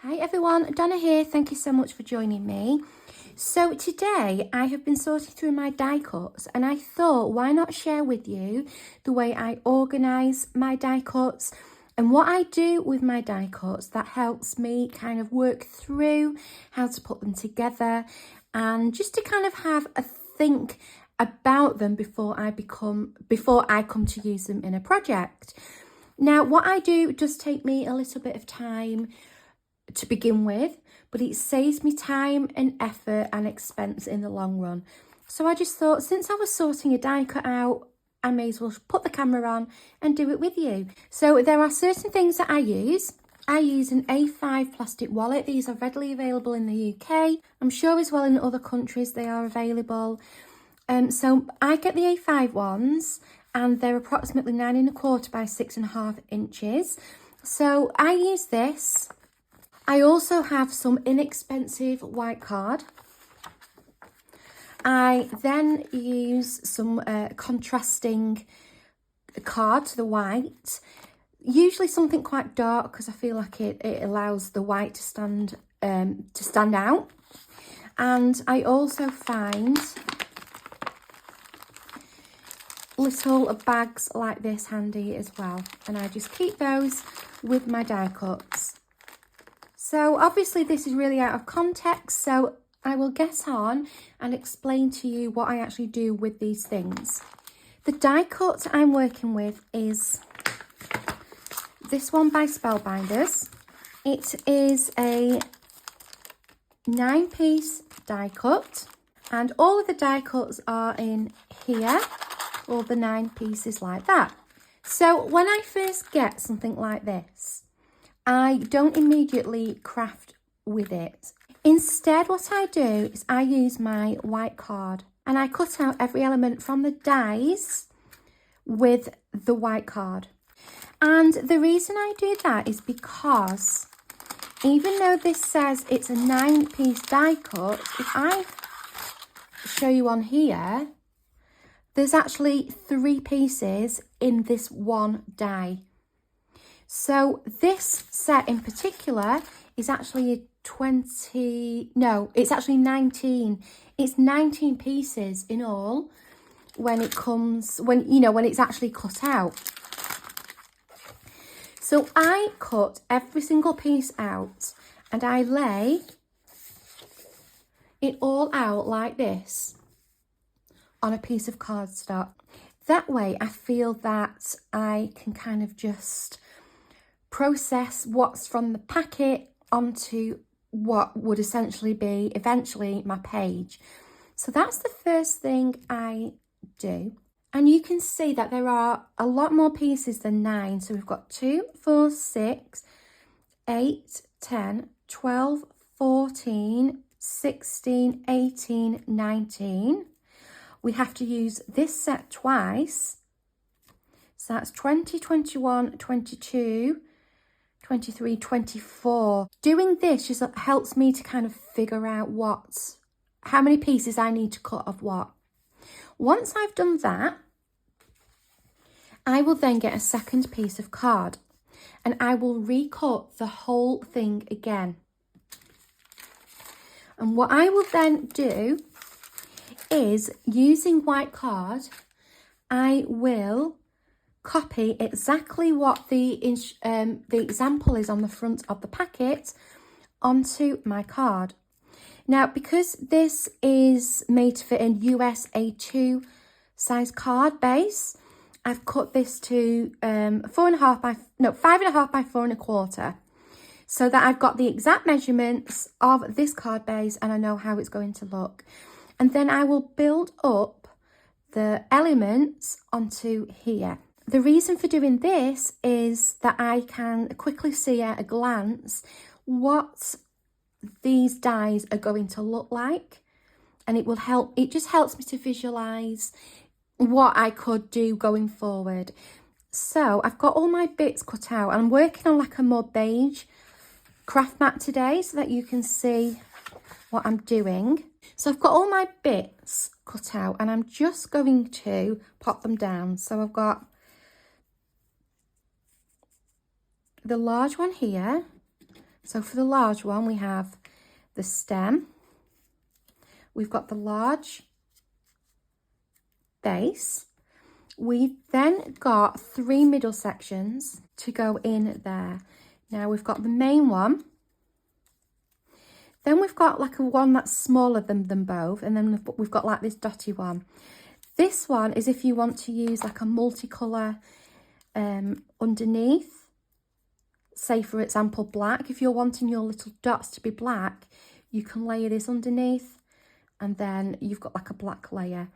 Hi everyone, Donna here. Thank you so much for joining me. So today I have been sorting through my die cuts and I thought why not share with you the way I organise my die cuts and what I do with my die cuts that helps me kind of work through how to put them together and just to kind of have a think about them before I come to use them in a project. Now what I do does take me a little bit of time to begin with, but it saves me time and effort and expense in the long run. So I just thought, since I was sorting a die cut out, I may as well put the camera on and do it with you. So there are certain things that I use. I use an A5 plastic wallet. These are readily available in the UK. I'm sure as well in other countries they are available. So I get the A5 ones and they're approximately 9¼ by 6½ inches. So I use this. I also have some inexpensive white card. I then use some contrasting card to the white, usually something quite dark because I feel like it allows the white to stand out. And I also find little bags like this handy as well, and I just keep those with my die cuts. So obviously this is really out of context, so I will get on and explain to you what I actually do with these things. The die cut I'm working with is this one by Spellbinders. It is a 9-piece die cut, and all of the die cuts are in here, all the 9 pieces like that. So when I first get something like this, I don't immediately craft with it. Instead, what I do is I use my white card and I cut out every element from the dies with the white card. And the reason I do that is because even though this says it's a 9-piece die cut, if I show you on here, there's actually 3 pieces in this one die. So this set in particular is actually it's actually 19. It's 19 pieces in all when it's actually cut out. So I cut every single piece out and I lay it all out like this on a piece of cardstock. That way I feel that I can kind of just process what's from the packet onto what would essentially be eventually my page. So that's the first thing I do. And you can see that there are a lot more pieces than 9. So we've got 2, 4, 6, 8, 10, 12, 14, 16, 18, 19. We have to use this set twice. So that's 20, 21, 22, 23, 24. Doing this just helps me to kind of figure out how many pieces I need to cut of what. Once I've done that, I will then get a second piece of card and I will recut the whole thing again. And what I will then do is, using white card, I will copy exactly what the example is on the front of the packet onto my card. Now, because this is made to fit in US A2 size card base, I've cut this to 5½ by 4¼ so that I've got the exact measurements of this card base and I know how it's going to look. And then I will build up the elements onto here. The reason for doing this is that I can quickly see at a glance what these dies are going to look like, and it just helps me to visualize what I could do going forward. So I've got all my bits cut out. I'm working on like a more beige craft mat today so that you can see what I'm doing. So I've got all my bits cut out and I'm just going to pop them down. So I've got the large one here, So for the large one, we have the stem. We've got the large base. We've then got 3 middle sections to go in there. Now we've got the main one. Then we've got like a one that's smaller than them both. And then we've got like this dotty one. This one is if you want to use like a multicolour underneath. Say for example black. If you're wanting your little dots to be black, you can layer this underneath. And then you've got like a black layer.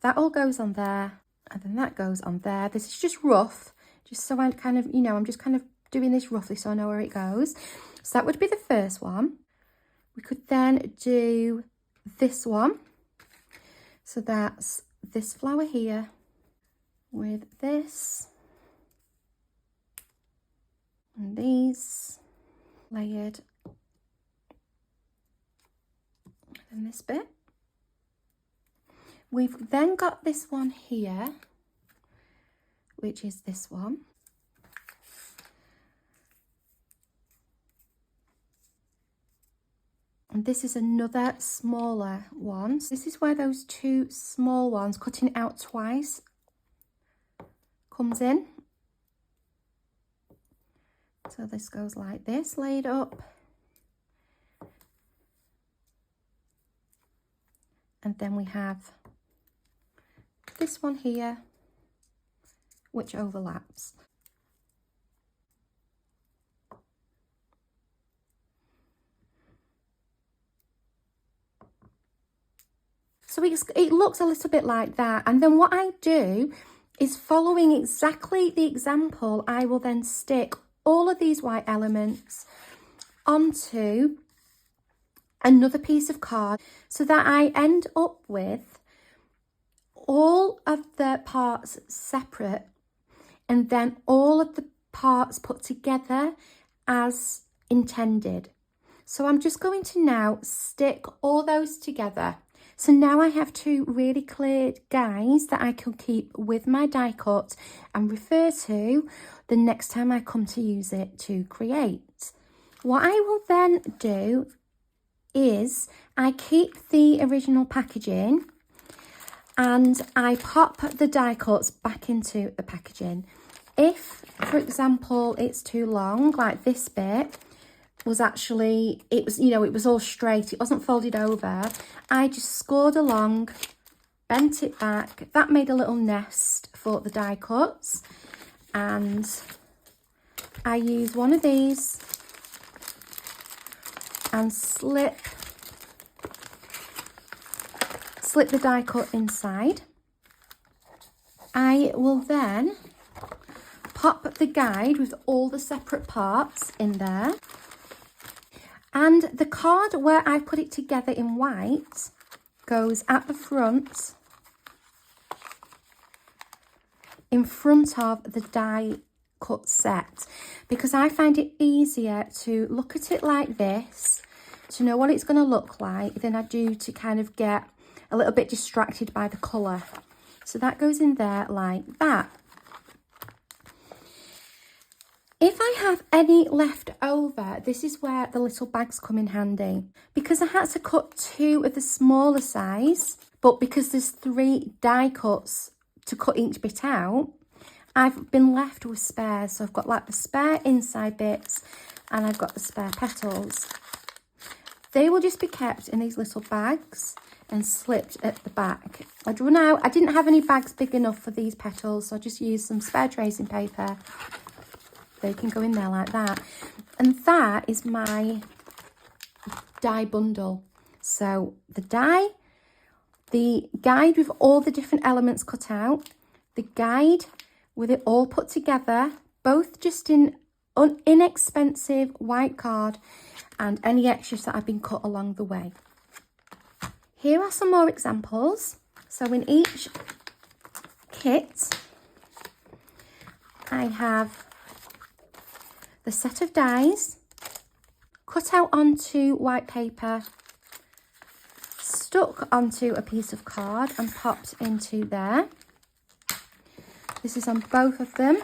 That all goes on there. And then that goes on there. This is just rough. Just so I kind of, you know, I'm just kind of doing this roughly so I know where it goes. So that would be the first one. We could then do this one. So that's this flower here with this. And these layered. And then this bit. We've then got this one here, which is this one. And this is another smaller one. So this is where those 2 small ones, cutting it out twice, comes in. So this goes like this, laid up. And then we have this one here, which overlaps. So it looks a little bit like that. And then what I do is, following exactly the example, I will then stick all of these white elements onto another piece of card so that I end up with all of the parts separate and then all of the parts put together as intended. So I'm just going to now stick all those together. So now I have 2 really clear guides that I can keep with my die cut and refer to the next time I come to use it to create. What I will then do is I keep the original packaging and I pop the die cuts back into the packaging. If, for example, it's too long, like this bit was actually, it was all straight, it wasn't folded over, I just scored along, bent it back. That made a little nest for the die cuts, and I use one of these and slip the die cut inside. I will then pop the guide with all the separate parts in there. And the card where I put it together in white goes at the front, in front of the die cut set, because I find it easier to look at it like this, to know what it's going to look like, than I do to kind of get a little bit distracted by the colour. So that goes in there like that. If I have any left over, this is where the little bags come in handy. Because I had to cut 2 of the smaller size, but because there's 3 die cuts to cut each bit out, I've been left with spares. So I've got like the spare inside bits and I've got the spare petals. They will just be kept in these little bags and slipped at the back. I'd run out. I didn't have any bags big enough for these petals, so I just used some spare tracing paper. They can go in there like that. And that is my die bundle. So the die, the guide with all the different elements cut out, the guide with it all put together, both just in inexpensive white card, and any extras that have been cut along the way. Here are some more examples. So in each kit, I have the set of dies cut out onto white paper, stuck onto a piece of card and popped into there. This is on both of them.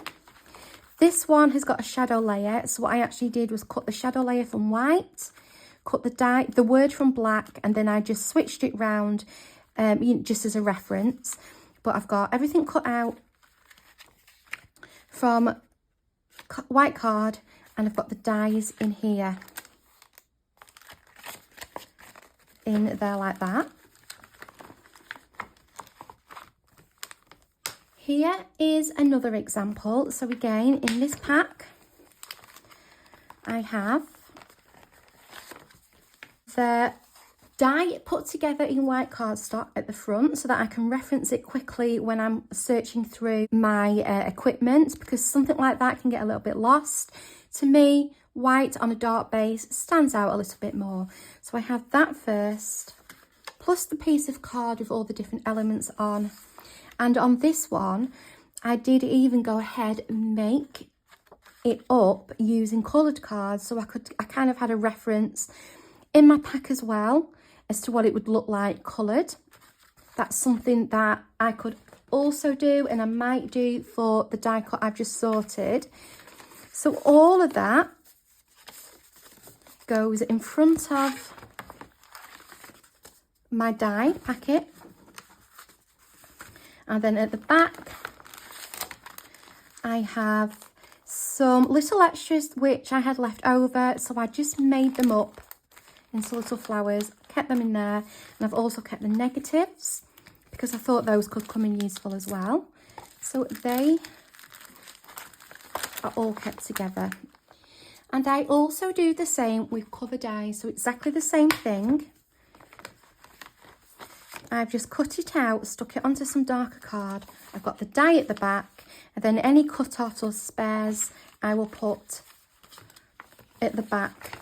This one has got a shadow layer, so what I actually did was cut the shadow layer from white, cut the word from black, and then I just switched it round just as a reference. But I've got everything cut out from white card, and I've got the dies in here, in there like that. Here is another example. So again, in this pack, I have the die put together in white cardstock at the front so that I can reference it quickly when I'm searching through my equipment, because something like that can get a little bit lost. To me, white on a dark base stands out a little bit more. So I have that first, plus the piece of card with all the different elements on. And on this one, I did even go ahead and make it up using coloured cards, so I kind of had a reference in my pack as well as to what it would look like coloured. That's something that I could also do, and I might do for the die cut I've just sorted. So all of that goes in front of my die packet. And then at the back, I have some little extras which I had left over, so I just made them up into little flowers, kept them in there, and I've also kept the negatives because I thought those could come in useful as well. So they are all kept together. And I also do the same with cover dies, so exactly the same thing. I've just cut it out, stuck it onto some darker card. I've got the die at the back, and then any cut-offs or spares I will put at the back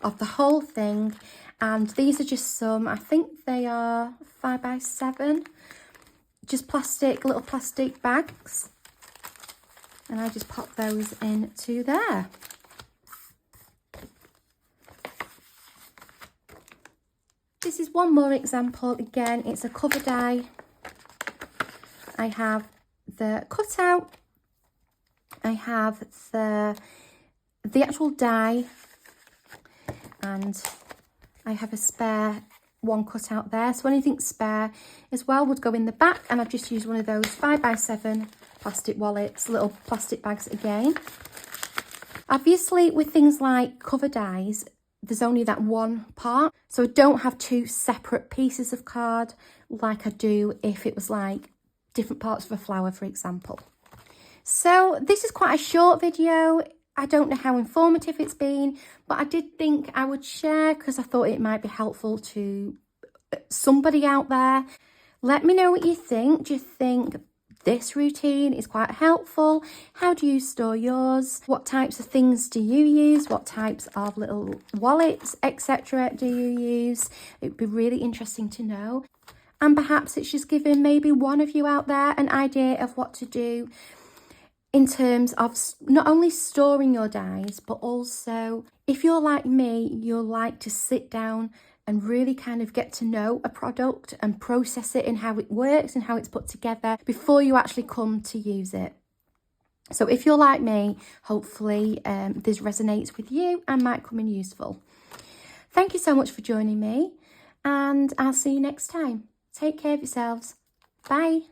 of the whole thing. And these are just some, I think they are 5x7, just plastic, little plastic bags. And I just pop those into there. This is one more example. Again, it's a cover die. I have the cutout. I have the actual die, and I have a spare one cut out there. So anything spare as well would go in the back, and I've just used one of those 5x7 plastic wallets, little plastic bags again. Obviously, with things like cover dies, there's only that one part, so I don't have two separate pieces of card like I do if it was like different parts of a flower, for example. So this is quite a short video. I don't know how informative it's been, but I did think I would share because I thought it might be helpful to somebody out there. Let me know what you think. Do you think this routine is quite helpful? How do you store yours? What types of things do you use? What types of little wallets, etc. do you use? It'd be really interesting to know. And perhaps it's just given maybe one of you out there an idea of what to do in terms of not only storing your dies, but also if you're like me, you'll like to sit down and really kind of get to know a product and process it and how it works and how it's put together before you actually come to use it. So if you're like me, hopefully this resonates with you and might come in useful. Thank you so much for joining me, and I'll see you next time. Take care of yourselves. Bye.